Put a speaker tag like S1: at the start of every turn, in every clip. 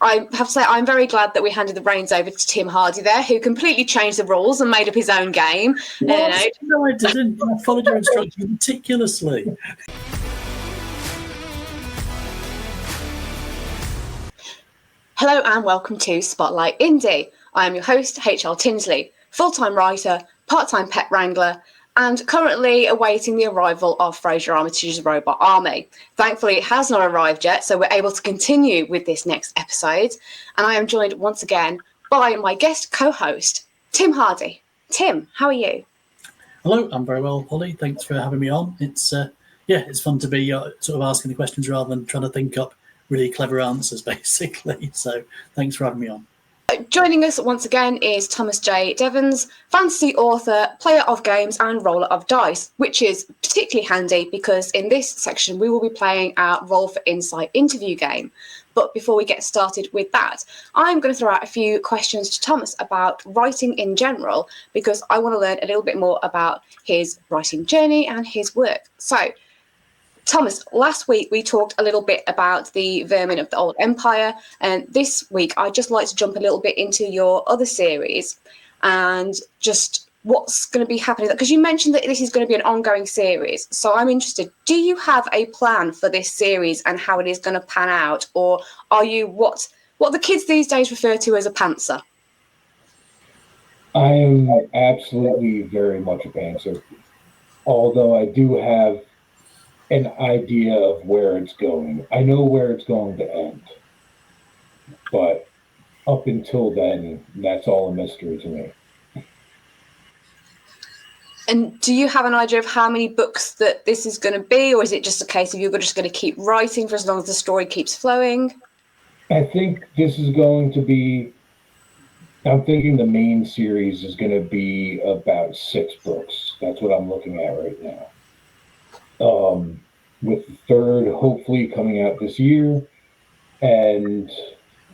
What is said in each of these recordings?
S1: I have to say, I'm very glad that we handed the reins over to Tim Hardie there, who completely changed the rules and made up his own game.
S2: What? No, I didn't. I followed your instructions meticulously.
S1: Hello and welcome to Spotlight Indie. I am your host, H.L. Tinsley, full-time writer, part-time pet wrangler, and currently awaiting the arrival of Fraser Armitage's Robot Army. Thankfully, it has not arrived yet, so we're able to continue with this next episode. And I am joined once again by my guest co-host, Tim Hardie. Tim, how are you?
S2: Hello, I'm very well, Holly. Thanks for having me on. It's fun to be sort of asking the questions rather than trying to think up really clever answers, basically. So thanks for having me on.
S1: Joining us once again is Thomas J Devens, fantasy author, player of games and roller of dice, which is particularly handy because in this section we will be playing our Roll for Insight interview game. But before we get started with that, I'm going to throw out a few questions to Thomas about writing in general, because I want to learn a little bit more about his writing journey and his work. So, Thomas, last week we talked a little bit about the vermin of the old empire, and this week I'd just like to jump a little bit into your other series and just what's going to be happening, because you mentioned that this is going to be an ongoing series. So I'm interested, do you have a plan for this series and how it is going to pan out, or are you what the kids these days refer to as a pantser?
S3: I am absolutely very much a pantser, although I do have an idea of where it's going. I know where it's going to end, but up until then, that's all a mystery to me.
S1: And do you have an idea of how many books that this is going to be, or is it just a case of you're just going to keep writing for as long as the story keeps flowing?
S3: I think this is going to be, I'm thinking the main series is going to be about 6 books. That's what I'm looking at right now. With the third hopefully coming out this year, and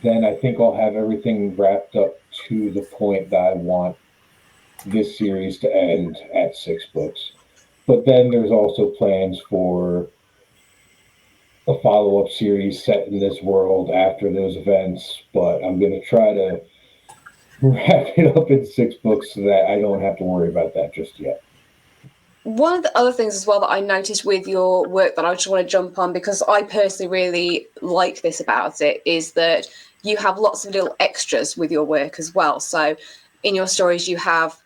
S3: then I think I'll have everything wrapped up to the point that I want this series to end at 6 books. But then there's also plans for a follow-up series set in this world after those events, but I'm going to try to wrap it up in 6 books so that I don't have to worry about that just yet.
S1: One of the other things as well that I noticed with your work that I just want to jump on, because I personally really like this about it, is that you have lots of little extras with your work as well. So in your stories you have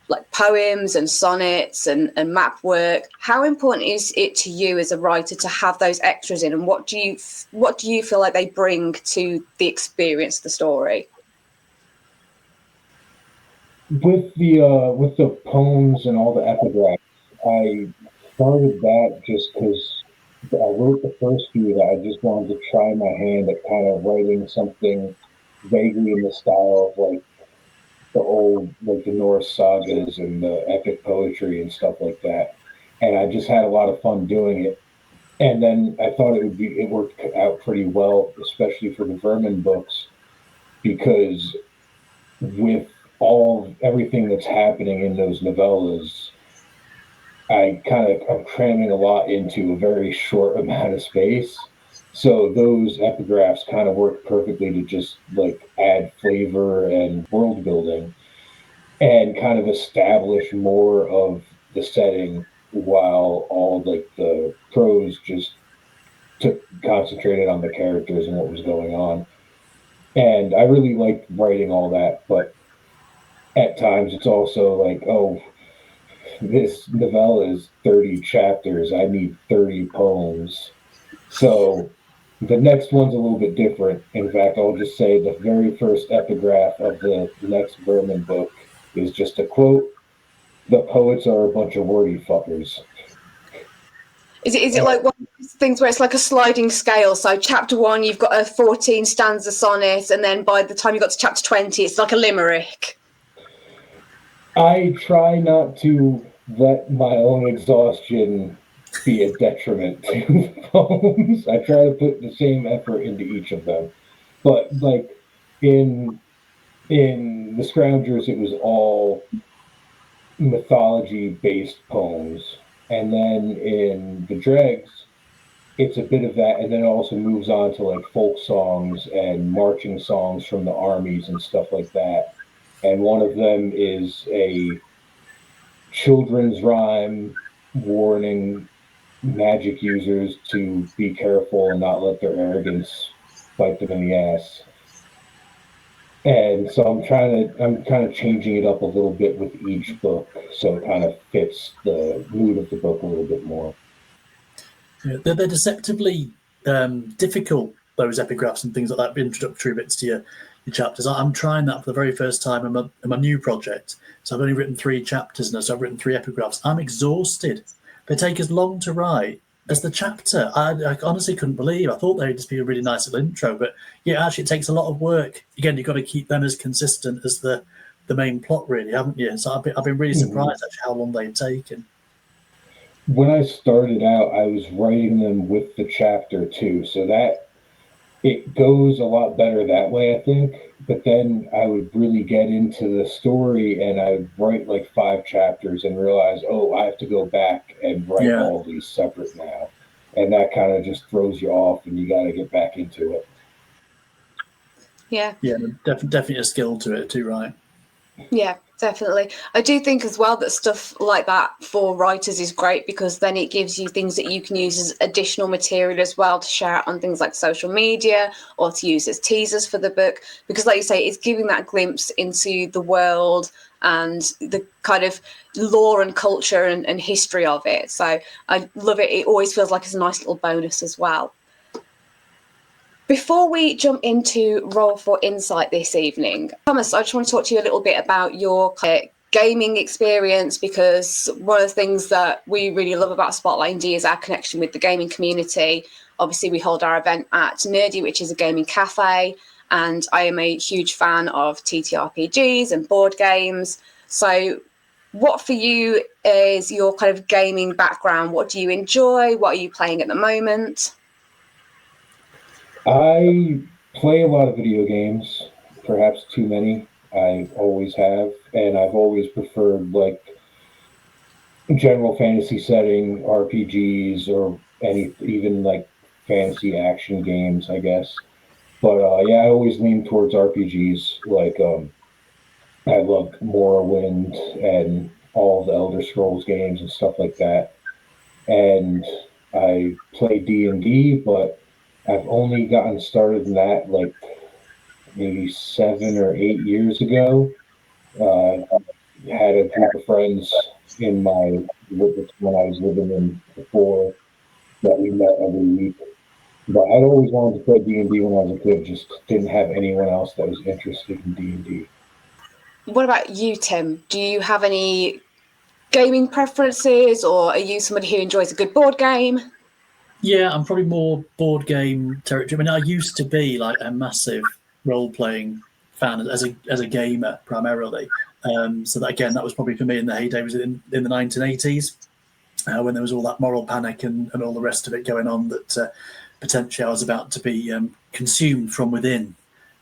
S1: like poems and sonnets and map work. How important is it to you as a writer to have those extras in, and what do you feel like they bring to the experience of the story?
S3: With the poems and all the epigraphs, I started that just because I wrote the first few that I just wanted to try my hand at kind of writing something vaguely in the style of like the old, like the Norse sagas and the epic poetry and stuff like that. And I just had a lot of fun doing it. And then I thought it worked out pretty well, especially for the Vermin books, because with everything that's happening in those novellas, I'm cramming a lot into a very short amount of space. So those epigraphs kind of work perfectly to just like add flavor and world building and kind of establish more of the setting, while all like the prose just concentrated on the characters and what was going on. And I really liked writing all that, but at times it's also like, oh, this novella is 30 chapters. I need 30 poems. So the next one's a little bit different. In fact, I'll just say the very first epigraph of the next Vermin book is just a quote: "The poets are a bunch of wordy fuckers."
S1: Is it like one of those things where it's like a sliding scale? So chapter 1, you've got a 14 stanza sonnet, and then by the time you got to chapter 20, it's like a limerick.
S3: I try not to let my own exhaustion be a detriment to the poems. I try to put the same effort into each of them. But like in the Scroungers, it was all mythology-based poems. And then in the Dregs, it's a bit of that, and then it also moves on to like folk songs and marching songs from the armies and stuff like that. And one of them is a children's rhyme warning magic users to be careful and not let their arrogance bite them in the ass. And so I'm kind of changing it up a little bit with each book, so it kind of fits the mood of the book a little bit more.
S2: Yeah, they're deceptively difficult, those epigraphs and things like that, introductory bits to your chapters. I'm trying that for the very first time in my new project. So I've only written 3 chapters now, so I've written 3 epigraphs. I'm exhausted. They take as long to write as the chapter. I honestly couldn't believe. I thought they'd just be a really nice little intro, but yeah, actually it takes a lot of work. Again, you've got to keep them as consistent as the main plot, really, haven't you? So I've been really surprised actually how long they've taken.
S3: When I started out, I was writing them with the chapter too, so that it goes a lot better that way, I think. But then I would really get into the story and I would write like 5 chapters and realize, oh, I have to go back and write all these separate now. And that kind of just throws you off and you got to get back into it.
S1: Yeah.
S2: Yeah, definitely a skill to it too, right?
S1: Yeah, definitely. I do think as well that stuff like that for writers is great because then it gives you things that you can use as additional material as well to share on things like social media or to use as teasers for the book. Because like you say, it's giving that glimpse into the world and the kind of lore and culture and history of it. So I love it. It always feels like it's a nice little bonus as well. Before we jump into Roll for Insight this evening, Thomas, I just want to talk to you a little bit about your gaming experience, because one of the things that we really love about Spotlight D is our connection with the gaming community. Obviously, we hold our event at Nerdy, which is a gaming cafe, and I am a huge fan of TTRPGs and board games. So what for you is your kind of gaming background? What do you enjoy? What are you playing at the moment?
S3: I play a lot of video games, perhaps too many. I always have, and I've always preferred like general fantasy setting RPGs or even like fantasy action games, I guess. But yeah, I always lean towards RPGs. Like I love Morrowind and all the Elder Scrolls games and stuff like that. And I play D&D, but I've only gotten started in that like maybe 7 or 8 years ago. I had a group of friends in my when I was living in before that we met every week. But I'd always wanted to play D&D when I was a kid, just didn't have anyone else that was interested in D&D.
S1: What about you, Tim? Do you have any gaming preferences, or are you somebody who enjoys a good board game?
S2: Yeah, I'm probably more board game territory. I mean, I used to be like a massive role-playing fan as a gamer primarily. So that again, that was probably for me in the heyday was in the 1980s when there was all that moral panic and all the rest of it going on. That potentially I was about to be consumed from within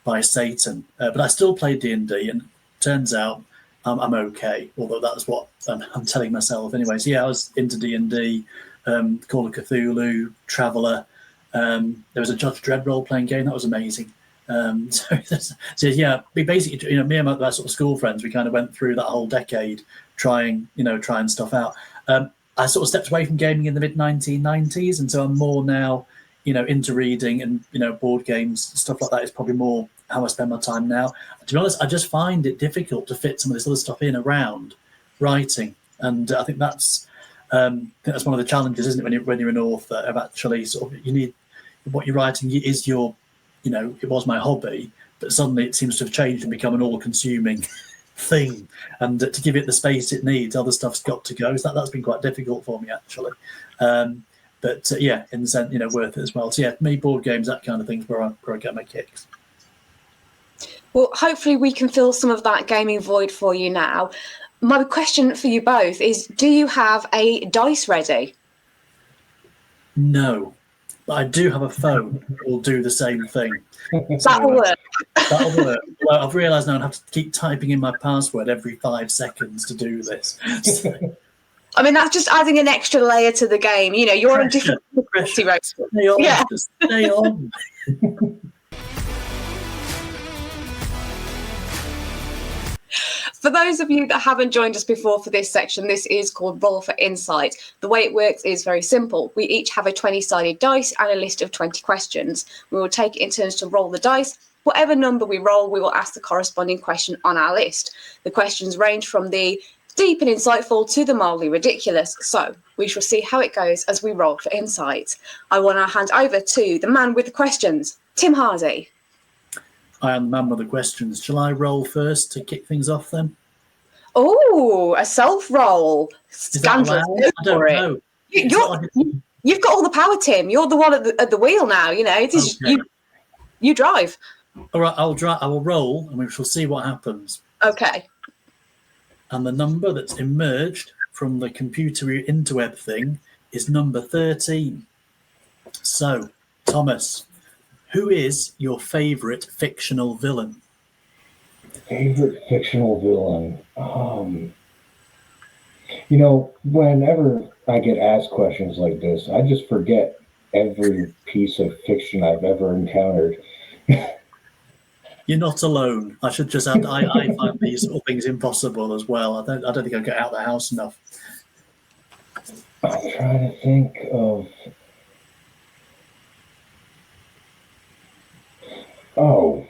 S2: by Satan. But I still played D&D, and turns out I'm okay. Although that's what I'm telling myself anyway. So yeah, I was into D&D. Call of Cthulhu, Traveller. There was a Judge Dredd role-playing game that was amazing. So yeah, basically, me and my sort of school friends, we kind of went through that whole decade trying stuff out. I sort of stepped away from gaming in the mid 1990s, and so I'm more now, into reading and board games, stuff like that is probably more how I spend my time now. To be honest, I just find it difficult to fit some of this other stuff in around writing, and I think that's one of the challenges, isn't it, when you're an author, of actually sort of you need what you're writing is your, it was my hobby, but suddenly it seems to have changed and become an all-consuming thing, and to give it the space it needs, other stuff's got to go. So that's been quite difficult for me actually. But yeah, in the sense, worth it as well. So yeah, me, board games, that kind of thing's where I get my kicks.
S1: Well, hopefully we can fill some of that gaming void for you now. My question for you both is, do you have a dice ready?
S2: No, but I do have a phone that will do the same thing.
S1: That'll work.
S2: That'll work. Well, I've realised now I have to keep typing in my password every 5 seconds to do this.
S1: I mean, that's just adding an extra layer to the game. You know, you're on different difficulty rates.
S2: Stay on,
S1: Yeah.
S2: just stay on.
S1: For those of you that haven't joined us before for this section, this is called Roll for Insight. The way it works is very simple. We each have a 20-sided dice and a list of 20 questions. We will take it in turns to roll the dice. Whatever number we roll, we will ask the corresponding question on our list. The questions range from the deep and insightful to the mildly ridiculous. So we shall see how it goes as we roll for insight. I want to hand over to the man with the questions, Tim Hardie.
S2: I am the man with the questions. Shall I roll first to kick things off then?
S1: Oh, a self-roll.
S2: Is that allowed? I don't know.
S1: You've got all the power, Tim. You're the one at the wheel now. You know, it is
S2: Okay.
S1: you drive.
S2: All right, I will roll, and we shall see what happens.
S1: Okay.
S2: And the number that's emerged from the computer interweb thing is number 13. So, Thomas, who is your favourite fictional villain?
S3: Favorite fictional villain? You know, whenever I get asked questions like this, I just forget every piece of fiction I've ever encountered.
S2: You're not alone. I should just add, I find these sort of things impossible as well. I don't think I get out of the house enough.
S3: I'm trying to think of... Oh,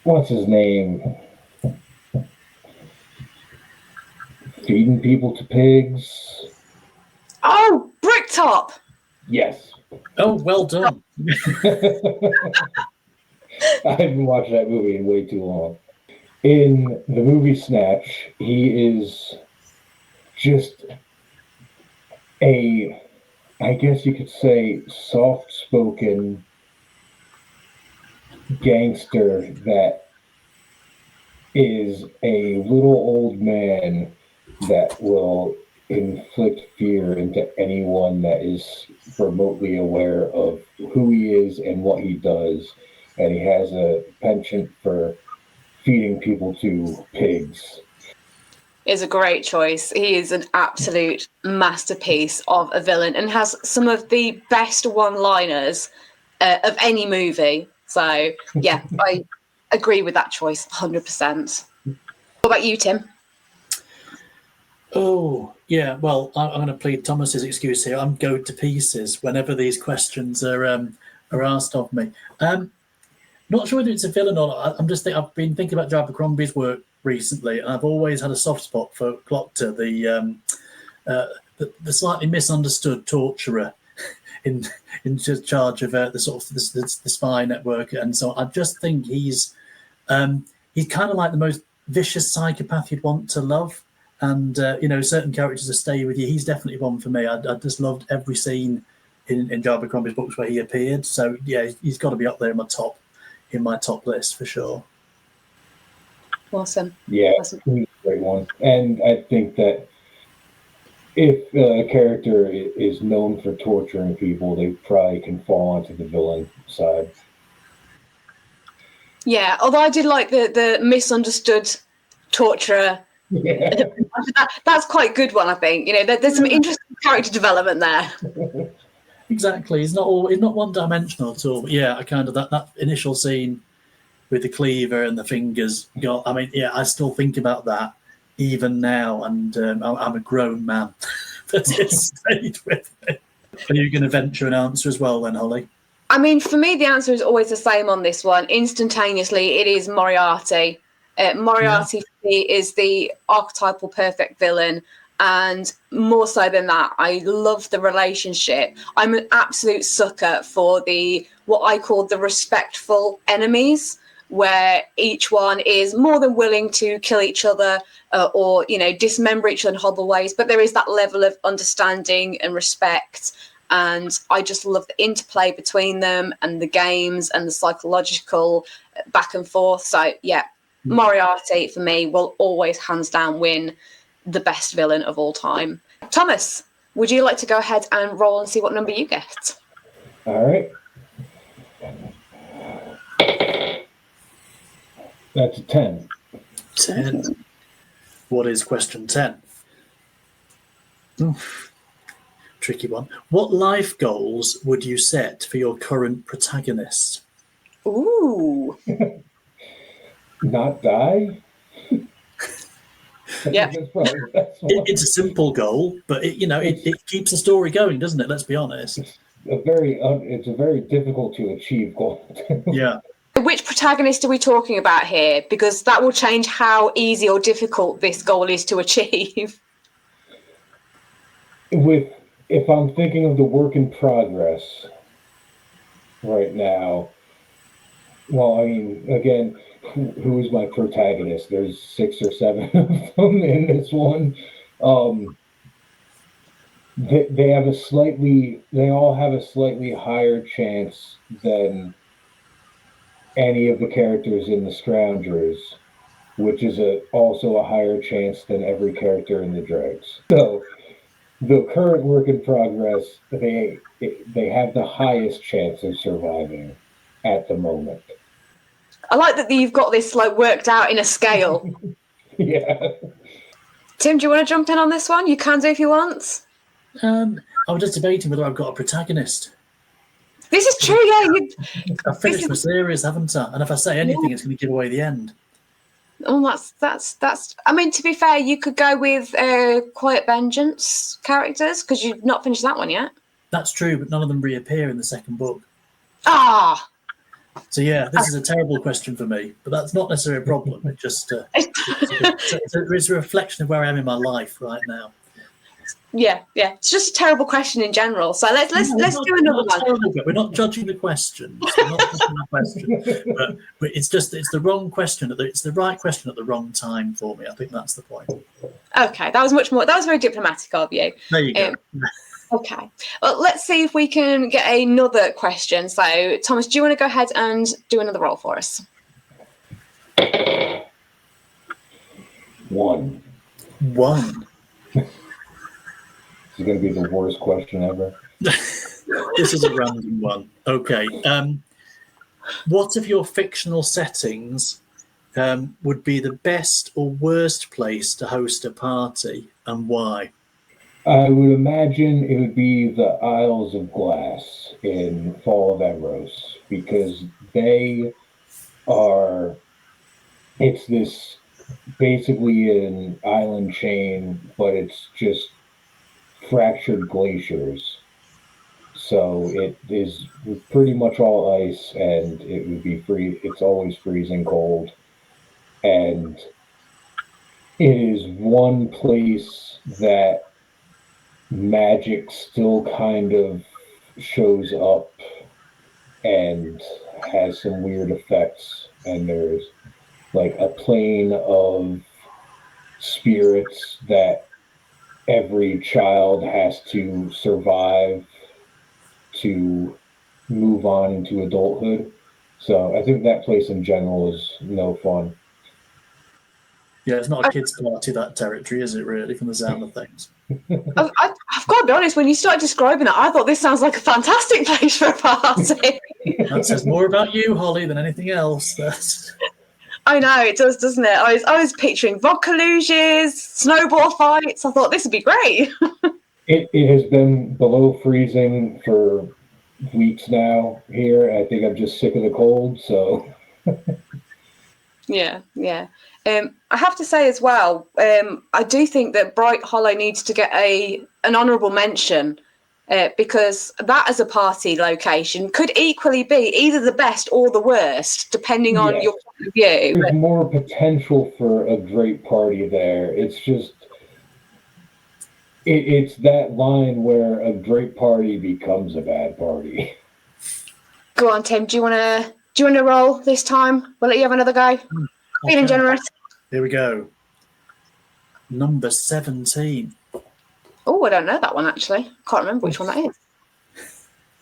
S3: what's his name? Feeding people to pigs.
S1: Oh, Bricktop.
S3: Yes.
S2: Oh, well done.
S3: I haven't watched that movie in way too long. In the movie Snatch, he is just a, I guess you could say, soft-spoken gangster that is a little old man that will inflict fear into anyone that is remotely aware of who he is and what he does. And he has a penchant for feeding people to pigs.
S1: Is a great choice. He is an absolute masterpiece of a villain and has some of the best one-liners of any movie. So, yeah, I agree with that choice 100%. What about you, Tim?
S2: Oh, yeah. Well, I'm going to plead Thomas's excuse here. I'm going to pieces whenever these questions are asked of me. Not sure whether it's a villain or not. I've been thinking about Abercrombie's work recently, and I've always had a soft spot for Glockter, the slightly misunderstood torturer in charge of the sort of the spy network, and so I just think he's kind of like the most vicious psychopath you'd want to love, and certain characters that stay with you. He's definitely one for me. I just loved every scene in Abercrombie's books where he appeared. So yeah, he's got to be up there in my top list for sure.
S1: Awesome.
S3: Yeah,
S1: awesome.
S3: He's a great one. And I think that if a character is known for torturing people, they probably can fall onto the villain side.
S1: Yeah, although I did like the misunderstood torturer.
S3: Yeah.
S1: That's quite a good one, I think. There's some interesting character development there.
S2: Exactly. He's not one-dimensional at all. But yeah, I kind of that initial scene with the cleaver and the fingers. I still think about that even now, and I'm a grown man, but it stayed with me. Are you going to venture an answer as well then, Holly?
S1: I mean, for me, the answer is always the same on this one. Instantaneously, it is Moriarty. Moriarty for me is the archetypal perfect villain. And more so than that, I love the relationship. I'm an absolute sucker for what I call the respectful enemies, where each one is more than willing to kill each other or dismember each other in horrible ways. But there is that level of understanding and respect. And I just love the interplay between them and the games and the psychological back and forth. So, yeah, Moriarty for me will always hands down win the best villain of all time. Thomas, would you like to go ahead and roll and see what number you get?
S3: All right. That's a 10.
S2: 10. What is question 10? Tricky one. What life goals would you set for your current protagonist?
S1: Ooh.
S3: Not die.
S1: Yeah.
S3: That's probably the best one.
S2: It's a simple goal, but it keeps the story going, doesn't it? Let's be honest.
S3: It's a very difficult to achieve goal.
S2: Yeah.
S1: Which protagonist are we talking about here? Because that will change how easy or difficult this goal is to achieve.
S3: If I'm thinking of the work in progress right now, well, I mean, again, who is my protagonist? There's 6 or 7 of them in this one. They all have a slightly higher chance than any of the characters in the Scroungers, which is also a higher chance than every character in the Dregs. So the current work in progress, they have the highest chance of surviving at the moment.
S1: I like that you've got this worked out in a scale.
S3: Yeah.
S1: Tim, do you want to jump in on this one? You can do if you want.
S2: I was just debating whether I've got a protagonist.
S1: This is true, yeah.
S2: I've finished my series, haven't I? And if I say anything, it's going to give away the end.
S1: Oh, that's. I mean, to be fair, you could go with Quiet Vengeance characters because you've not finished that one yet.
S2: That's true, but none of them reappear in the second book.
S1: Ah.
S2: So yeah, this is a terrible question for me, but that's not necessarily a problem. It just it's a reflection of where I am in my life right now.
S1: Yeah. It's just a terrible question in general. So let's do another one.
S2: We're not judging the questions. We're not judging the question, but it's the wrong question. It's the right question at the wrong time for me. I think that's the point.
S1: Okay, that was very diplomatic of you.
S2: There you go.
S1: Okay, well, let's see if we can get another question. So, Thomas, do you want to go ahead and do another roll for us?
S3: 1. This is going to be the worst question ever.
S2: This is a random one. Okay. What of your fictional settings would be the best or worst place to host a party, and why?
S3: I would imagine it would be the Isles of Glass in Fall of Emrys, because it's this basically an island chain, but it's just fractured glaciers. So it is pretty much all ice, and it would be it's always freezing cold. And it is one place that magic still kind of shows up and has some weird effects, and there's a plane of spirits that every child has to survive to move on into adulthood. So I think that place in general is no fun.
S2: Yeah, it's not a kids' party, that territory, is it, really, from the sound of things?
S1: I've got to be honest, when you started describing it, I thought this sounds like a fantastic place for a party.
S2: That says more about you, Holly, than anything else.
S1: I know, it does, doesn't it? I was picturing vodka luges, snowball fights. I thought this would be great.
S3: It has been below freezing for weeks now here. I think I'm just sick of the cold, so...
S1: Yeah. I have to say as well, I do think that Bright Hollow needs to get an honourable mention because that as a party location could equally be either the best or the worst, depending on your point of view.
S3: There's more potential for a great party there. It's just... It's that line where a great party becomes a bad party.
S1: Go on, Tim. Do you want to roll this time? We'll let you have another go. Feeling generous.
S2: Here we go. Number 17.
S1: Oh, I don't know that one actually. Can't remember which one that is.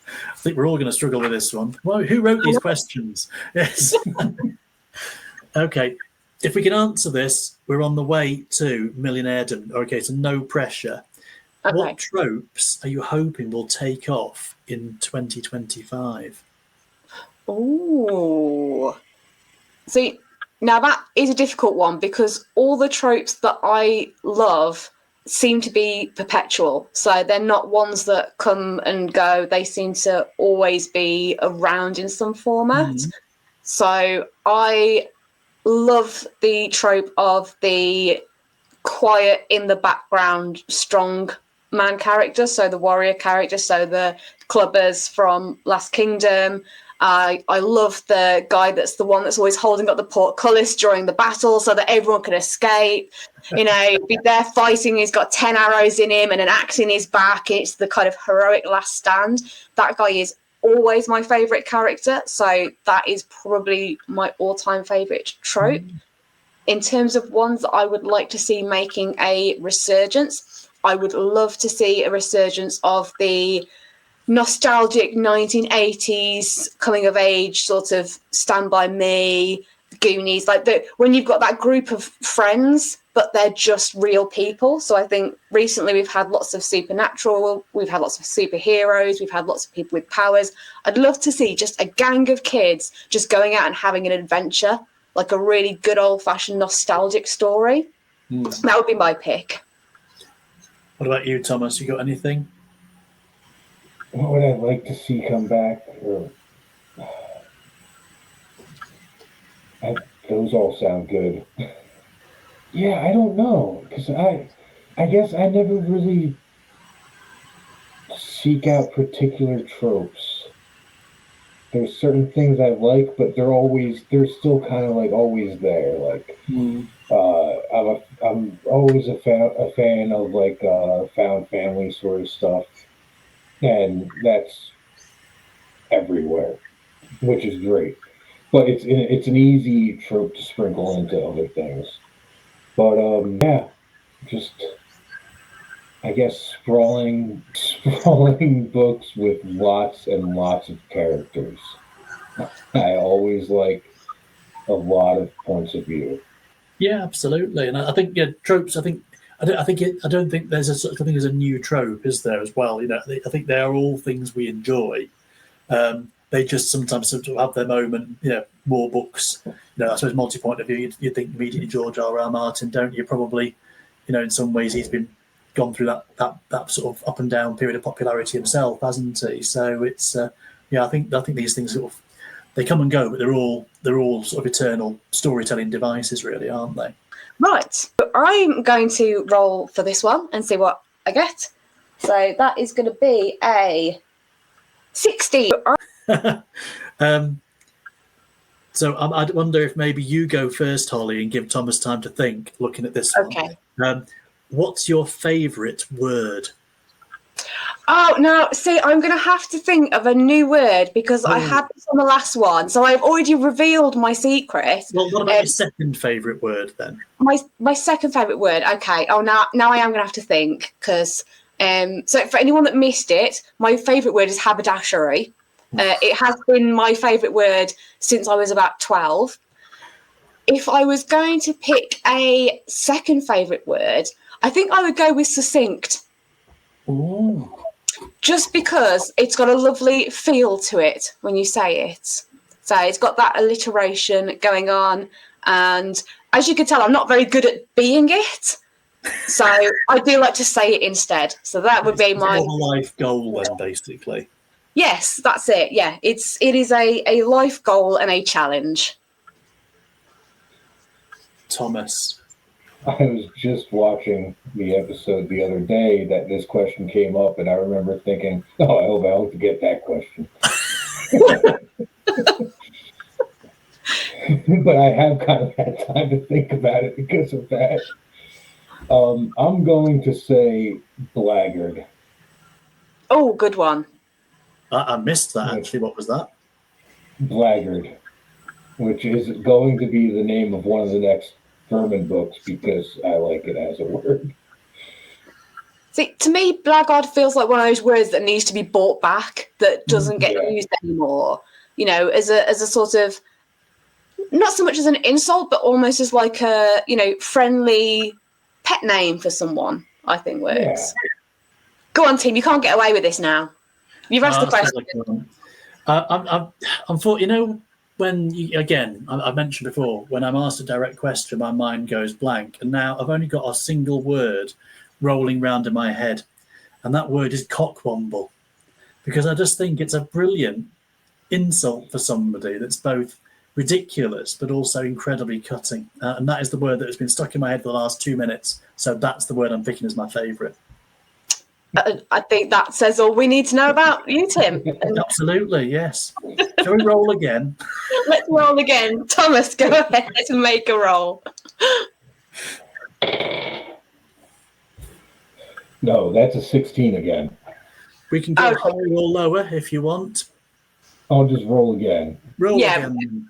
S2: I think we're all going to struggle with this one. Well, who wrote these questions? Yes. Okay. If we can answer this, we're on the way to millionairedom. Okay, so no pressure. Okay. What tropes are you hoping will take off in 2025?
S1: Oh. See, now that is a difficult one because all the tropes that I love seem to be perpetual. So they're not ones that come and go. They seem to always be around in some format. So I love the trope of the quiet in the background, strong man character. So the warrior character. So the clubbers from Last Kingdom. I love the guy that's the one that's always holding up the portcullis during the battle so that everyone can escape. You know, be there fighting. He's got 10 arrows in him and an axe in his back. It's the kind of heroic last stand. That guy is always my favourite character. So that is probably my all-time favourite trope. In terms of ones that I would like to see making a resurgence, I would love to see a resurgence of the nostalgic 1980s coming of age sort of Stand By Me, Goonies, like when you've got that group of friends but they're just real people. So I think recently we've had lots of supernatural, we've had lots of superheroes, we've had lots of people with powers. I'd love to see just a gang of kids just going out and having an adventure, like a really good old-fashioned nostalgic story. That would be my pick.
S2: What about you, Thomas? You got anything?
S3: What would I like to see come back? Those all sound good. Yeah, I don't know, because I guess I never really seek out particular tropes. There's certain things I like, but they're still kind of like always there. Like, I'm always a fan of like found family sort of stuff. And that's everywhere, which is great. But it's an easy trope to sprinkle into other things. But yeah, just I guess sprawling books with lots and lots of characters. I always like a lot of points of view.
S2: Yeah, absolutely. And I think tropes. I don't think there's a such a thing as a new trope, is there? As well, you know, I think they are all things we enjoy. They just sometimes sort of have their moment. You know, more books. You know, I suppose multi-point of view. You think immediately George R. Martin, don't you? Probably, you know, in some ways he's gone through that sort of up and down period of popularity himself, hasn't he? So it's yeah, I think these things sort of they come and go, but they're all sort of eternal storytelling devices, really, aren't they?
S1: Right. I'm going to roll for this one and see what I get. So that is going to be a 60.
S2: So I wonder if maybe you go first, Holly, and give Thomas time to think, looking at this
S1: Okay.
S2: one. What's your favourite word?
S1: Oh, now, see, I'm going to have to think of a new word because I had this on the last one. So I've already revealed my secret.
S2: Well, what about your second favourite word then?
S1: My second favourite word. Okay. Oh, now I am going to have to think because so for anyone that missed it, my favourite word is haberdashery. It has been my favourite word since I was about 12. If I was going to pick a second favourite word, I think I would go with succinct.
S2: Ooh.
S1: Just because it's got a lovely feel to it when you say it. So it's got that alliteration going on. And as you can tell, I'm not very good at being it. So I do like to say it instead. So that would be my
S2: life goal then, basically.
S1: Yes, that's it. Yeah, it is a life goal and a challenge.
S2: Thomas.
S3: I was just watching the episode the other day that this question came up, and I remember thinking, "Oh, I hope to get that question." But I have kind of had time to think about it because of that. I'm going to say blackguard.
S1: Oh, good one.
S2: I missed that, actually. What was that?
S3: Blackguard, which is going to be the name of one of the next Furman books because I like it as a word.
S1: See, to me, blackguard feels like one of those words that needs to be brought back, that doesn't get used anymore. You know, as a sort of, not so much as an insult, but almost as like a, you know, friendly pet name for someone, I think works. Yeah. Go on, Tim, you can't get away with this now. You've asked the question.
S2: I'm for, you know, when you, again, I mentioned before, when I'm asked a direct question, my mind goes blank. And now I've only got a single word rolling round in my head, and that word is cockwomble, because I just think it's a brilliant insult for somebody that's both ridiculous but also incredibly cutting. And that is the word that has been stuck in my head for the last 2 minutes. So that's the word I'm picking as my favourite.
S1: I think that says all we need to know about you, Tim.
S2: Absolutely, yes. Shall we roll again?
S1: Let's roll again. Thomas, go ahead and make a roll.
S3: No, that's a 16 again.
S2: We can go higher or lower if you want.
S3: I'll just roll again.
S2: Roll again.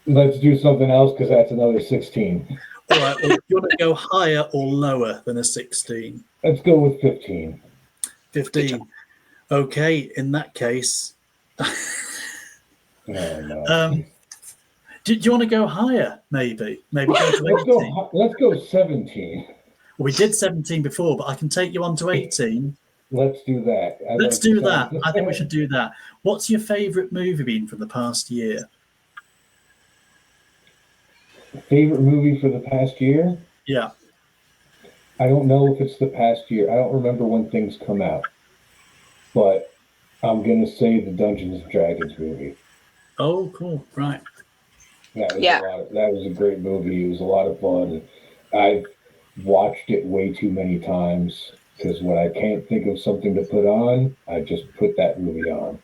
S3: Let's do something else because that's another 16.
S2: All right, well, do you want to go higher or lower than a 16?
S3: Let's go with 15.
S2: 15. Okay, in that case.
S3: No.
S2: Do you want to go higher, maybe? Maybe go to 18?
S3: Let's go 17.
S2: Well, we did 17 before, but I can take you on to 18.
S3: Let's do that.
S2: Let's do that. I think we should do that. What's your favourite movie been from the past year?
S3: Favorite movie for the past year?
S2: Yeah.
S3: I don't know if it's the past year. I don't remember when things come out. But I'm going to say the Dungeons & Dragons movie.
S2: Oh, cool. Right.
S3: That was a great movie. It was a lot of fun. I've watched it way too many times because when I can't think of something to put on, I just put that movie on.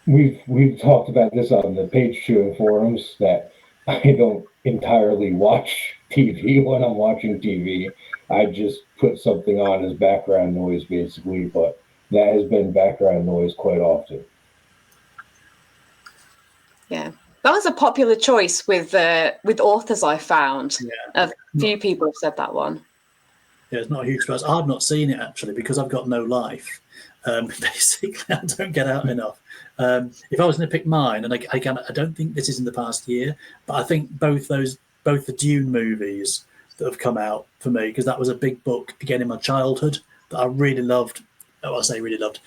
S3: We've talked about this on the page 2 forums that I don't entirely watch TV when I'm watching TV. I just put something on as background noise, basically, but that has been background noise quite often.
S1: Yeah, that was a popular choice with authors. I found a few people have said that one.
S2: Yeah, it's not a huge surprise. I've not seen it actually because I've got no life. Basically, I don't get out enough. If I was going to pick mine, and I don't think this is in the past year, but I think both the Dune movies that have come out for me, because that was a big book again in my childhood that I really loved. Oh, I say really loved.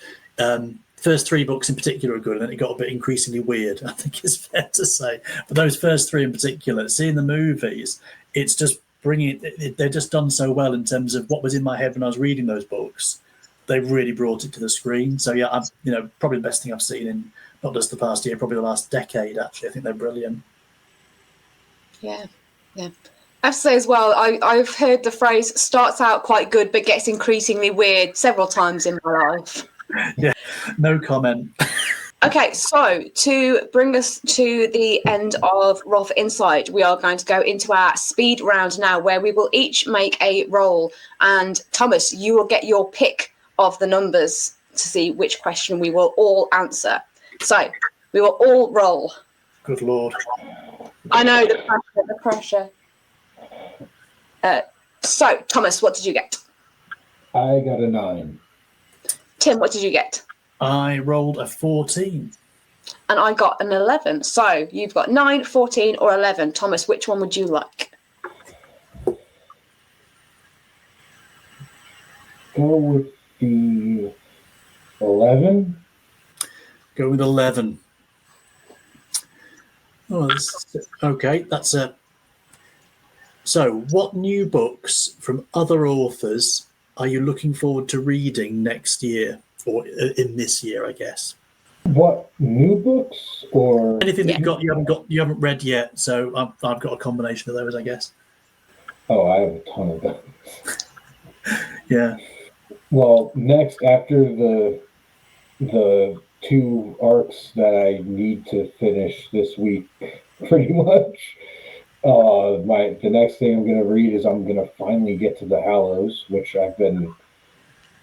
S2: First 3 books in particular are good, and then it got a bit increasingly weird, I think it's fair to say. But those first 3 in particular, seeing the movies, it's just bringing it. They're just done so well in terms of what was in my head when I was reading those books. They really brought it to the screen. So yeah, probably the best thing I've seen in not just the past year, probably the last decade. Actually, I think they're brilliant.
S1: Yeah. I have to say as well, I've heard the phrase "starts out quite good but gets increasingly weird" several times in my life.
S2: Yeah, no comment.
S1: Okay, so to bring us to the end of Roll for Insight, we are going to go into our speed round now, where we will each make a roll. And Thomas, you will get your pick of the numbers to see which question we will all answer. So we will all roll.
S2: Good Lord.
S1: I know, the pressure. So, Thomas, what did you get?
S3: I got a 9.
S1: Tim, what did you get?
S2: I rolled a 14.
S1: And I got an 11. So you've got 9, 14, or 11. Thomas, which one would you like?
S3: Go with the 11.
S2: Go with 11. Oh, okay. That's a. So, what new books from other authors are you looking forward to reading next year, or in this year, I guess?
S3: What, new books or
S2: anything that you haven't read yet? So I've got a combination of those, I guess.
S3: Oh, I have a ton of those.
S2: Yeah.
S3: Well, next after the 2 arcs that I need to finish this week, pretty much. The next thing I'm going to read is I'm going to finally get to The Hallows, which I've been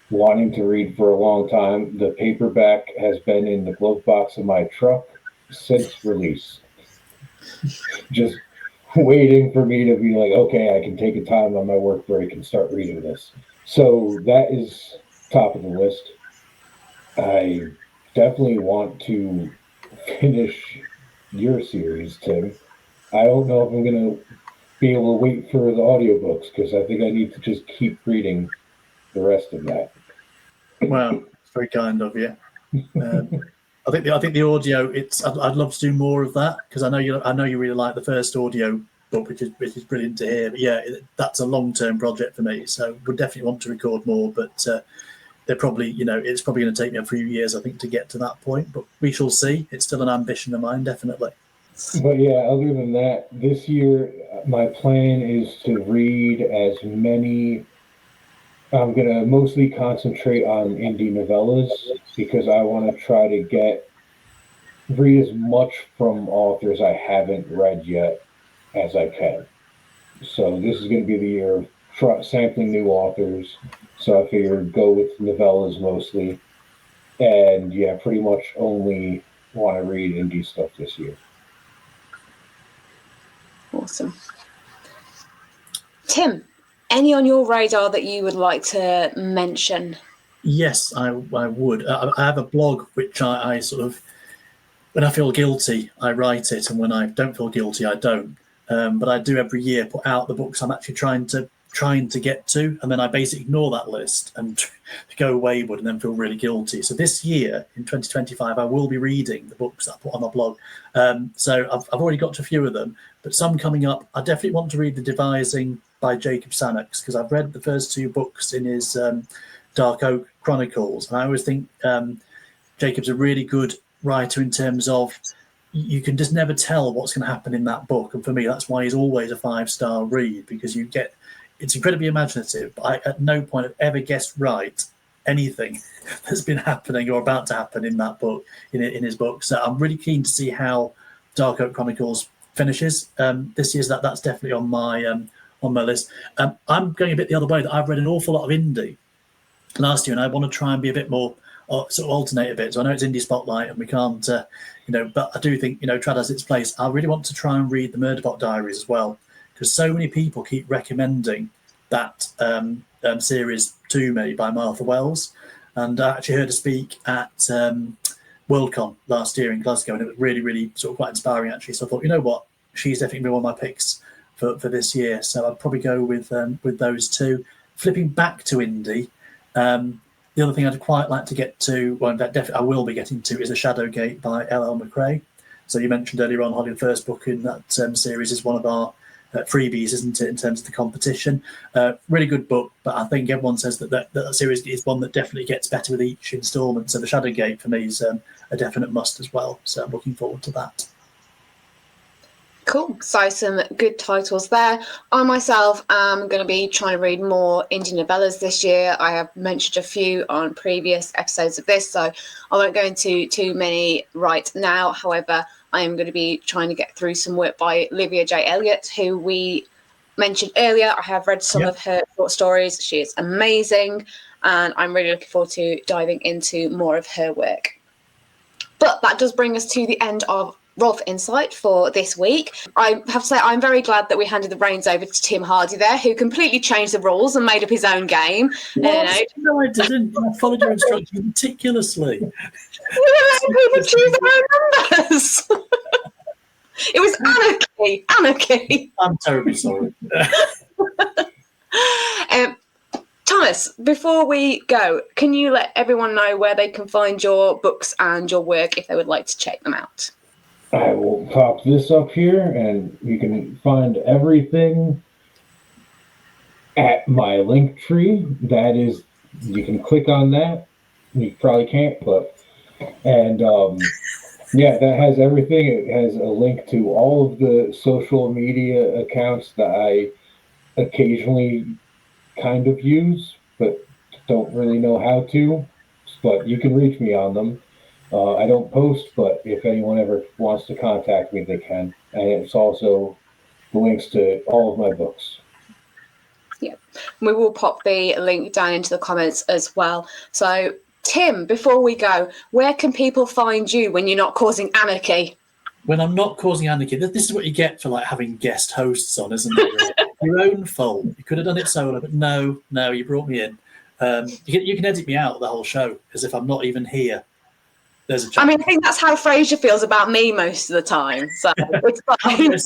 S3: wanting to read for a long time. The paperback has been in the glove box of my truck since release. Just waiting for me to be like, okay, I can take a time on my work break and start reading this. So that is top of the list. I definitely want to finish your series, Tim. I don't know if I'm going to be able to wait for the audiobooks because I think I need to just keep reading the rest of that.
S2: Well, it's very kind of you. I think the audio. I'd love to do more of that because I know you really like the first audio book, which is brilliant to hear. But yeah, that's a long-term project for me. So would definitely want to record more, but they're probably it's probably going to take me a few years, I think, to get to that point. But we shall see. It's still an ambition of mine, definitely.
S3: But yeah, other than that, this year my plan is to read as many. I'm gonna mostly concentrate on indie novellas because I want to try to read as much from authors I haven't read yet as I can. So this is going to be the year of sampling new authors. So I figured go with novellas mostly, and yeah, pretty much only want to read indie stuff this year.
S1: Awesome. Tim, any on your radar that you would like to mention?
S2: Yes, I would. I have a blog which I sort of, when I feel guilty, I write it, and when I don't feel guilty, I don't. But I do every year put out the books I'm actually trying to get to, and then I basically ignore that list and go wayward and then feel really guilty. So this year, in 2025, I will be reading the books that I put on my blog. So I've already got to a few of them, but some coming up. I definitely want to read The Devising by Jacob Sannox because I've read the first two books in his Dark Oak Chronicles, and I always think Jacob's a really good writer in terms of you can just never tell what's going to happen in that book, and for me that's why he's always a 5-star read, because it's incredibly imaginative, but I at no point have ever guessed right anything that's been happening or about to happen in that book, in his book. So I'm really keen to see how Dark Oak Chronicles finishes this year. That's definitely on my list. I'm going a bit the other way, that I've read an awful lot of indie last year, and I want to try and be a bit more sort of alternate a bit. So I know it's Indie Spotlight and we can't but I do think Trad has its place. I really want to try and read the Murderbot Diaries as well, because so many people keep recommending that series to me by Martha Wells, and I actually heard her speak at Worldcon last year in Glasgow, and it was really, really sort of quite inspiring actually. So I thought, you know what, she's definitely been one of my picks for this year. So I'd probably go with those two. Flipping back to indie, the other thing I'd quite like to get to, well, in fact, definitely I will be getting to, is A Shadowgate by L.L. McRae. So you mentioned earlier on, Holly, the first book in that series is one of our freebies, isn't it, in terms of the competition? Really good book, but I think everyone says that series is one that definitely gets better with each instalment. So The Shadowgate for me is a definite must as well. So I'm looking forward to that.
S1: Cool. So some good titles there. I myself am going to be trying to read more indie novellas this year. I have mentioned a few on previous episodes of this, so I won't go into too many right now. However, I am going to be trying to get through some work by Olivia J. Elliott, who we mentioned earlier. I have read some of her short stories. She is amazing, and I'm really looking forward to diving into more of her work. But that does bring us to the end of Roll for Insight for this week. I have to say I'm very glad that we handed the reins over to Tim Hardie there, who completely changed the rules and made up his own game.
S2: What? No, I didn't. I followed your instructions meticulously.
S1: You let people choose their own numbers. It was anarchy.
S2: I'm terribly sorry.
S1: Thomas, before we go, can you let everyone know where they can find your books and your work if they would like to check them out?
S3: I will pop this up here, and you can find everything at my link tree. That is, you can click on that. You probably can't, that has everything. It has a link to all of the social media accounts that I occasionally kind of use, but don't really know how to. But you can reach me on them. I don't post, but if anyone ever wants to contact me, they can. And it's also the links to all of my books.
S1: Yeah, we will pop the link down into the comments as well. So, Tim, before we go, where can people find you when you're not causing anarchy?
S2: When I'm not causing anarchy, this is what you get for having guest hosts on, isn't it? Your own fault. You could have done it solo, but no, you brought me in. You can edit me out of the whole show as if I'm not even here. There's a chance.
S1: I mean, I think that's how Fraser feels about me most of the time. So it's
S2: fine.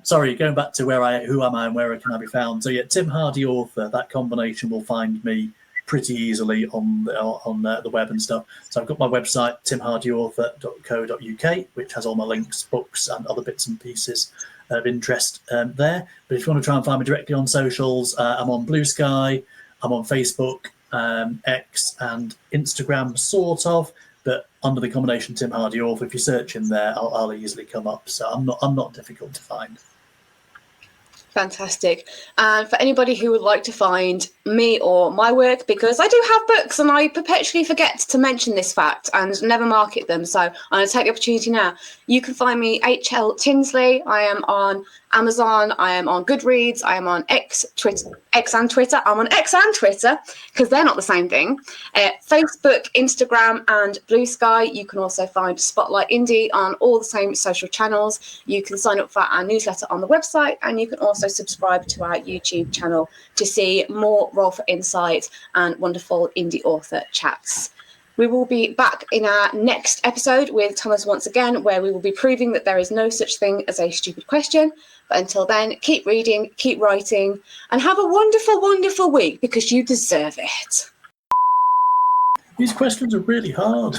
S2: Sorry, going back to who am I and where can I be found? So yeah, Tim Hardie author. That combination will find me pretty easily on the web and stuff. So I've got my website, timhardieauthor.co.uk, which has all my links, books, and other bits and pieces of interest there. But if you want to try and find me directly on socials, I'm on Blue Sky, I'm on Facebook, X, and Instagram, sort of. But under the combination Tim Hardie Author, if you search in there, I'll easily come up. So I'm not difficult to find.
S1: Fantastic. And for anybody who would like to find me or my work, because I do have books and I perpetually forget to mention this fact and never market them, so I'm going to take the opportunity now. You can find me HL Tinsley. I am on Amazon, I am on Goodreads, I am on X and Twitter. I'm on X and Twitter because they're not the same thing. Facebook, Instagram, and Blue Sky. You can also find Spotlight Indie on all the same social channels. You can sign up for our newsletter on the website, and you can also subscribe to our YouTube channel to see more Roll for Insight and wonderful indie author chats. We will be back in our next episode with Thomas once again, where we will be proving that there is no such thing as a stupid question. But until then, keep reading, keep writing, and have a wonderful, wonderful week, because you deserve it.
S2: These questions are really hard.